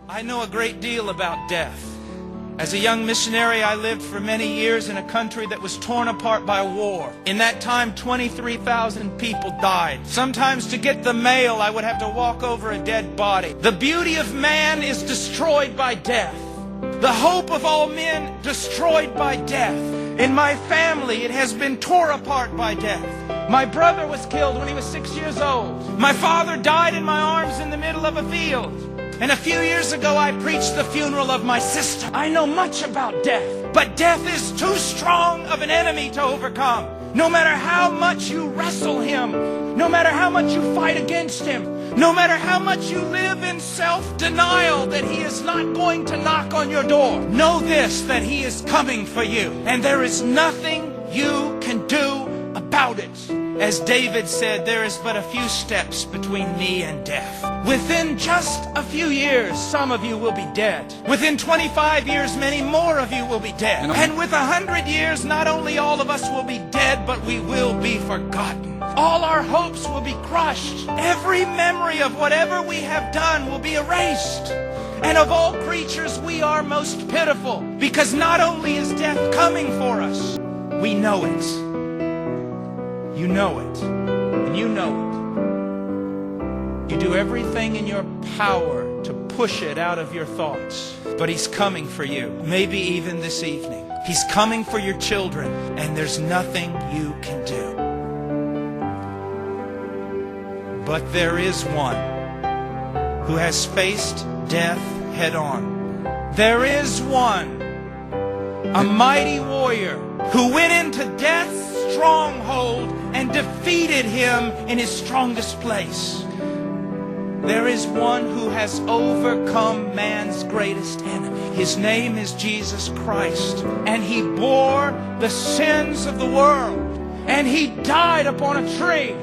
I know a great deal about death. As a young missionary, I lived for many years in a country that was torn apart by war. In that time, 23,000 people died. Sometimes to get the mail, I would have to walk over a dead body. The beauty of man is destroyed by death. The hope of all men destroyed by death. In my family, it has been torn apart by death. My brother was killed when he was 6 years old. My father died in my arms in the middle of a field. And a few years ago, I preached the funeral of my sister. I know much about death, but death is too strong of an enemy to overcome. No matter how much you wrestle him, no matter how much you fight against him, no matter how much you live in self-denial that he is not going to knock on your door, know this, that he is coming for you. And there is nothing you can do about it. As David said, there is but a few steps between me and death. Within just a few years, some of you will be dead. Within 25 years, many more of you will be dead. And with 100 years, not only all of us will be dead, but we will be forgotten. All our hopes will be crushed. Every memory of whatever we have done will be erased. And of all creatures, we are most pitiful, because not only is death coming for us, we know it. You know it, and you know it. You do everything in your power to push it out of your thoughts. But he's coming for you, maybe even this evening. He's coming for your children, and there's nothing you can do. But there is one who has faced death head on. There is one, a mighty warrior, who went into death's stronghold and defeated him in his strongest place. There is one who has overcome man's greatest enemy. His name is Jesus Christ, and he bore the sins of the world, and he died upon a tree,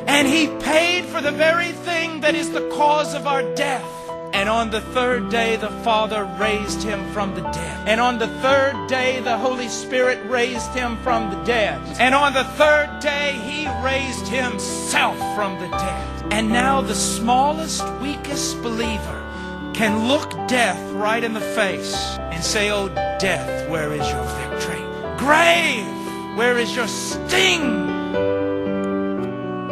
and he paid for the very thing that is the cause of our death. And on the third day, the Father raised him from the dead. And on the third day, the Holy Spirit raised him from the dead. And on the third day, he raised himself from the dead. And now the smallest, weakest believer can look death right in the face and say, "Oh, death, where is your victory? Grave, where is your sting?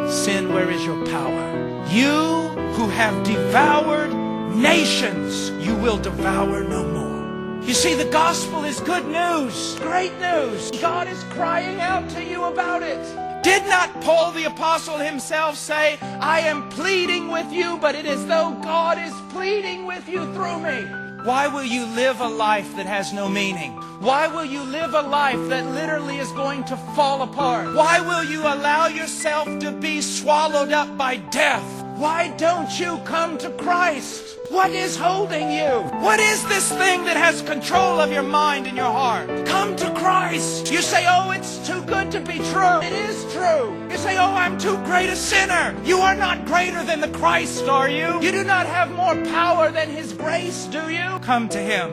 Sin, where is your power? You who have devoured nations, you will devour no more." You see, the gospel is good news, great news. God is crying out to you about it. Did not Paul the apostle himself say, "I am pleading with you, but it is though God is pleading with you through me"? Why will you live a life that has no meaning? Why will you live a life that literally is going to fall apart? Why will you allow yourself to be swallowed up by death? Why don't you come to Christ? What is holding you? What is this thing that has control of your mind and your heart? Come to Christ. You say, "Oh, it's too good to be true." It is true. You say, "Oh, I'm too great a sinner." You are not greater than the Christ, are you? You do not have more power than his grace, do you? Come to him.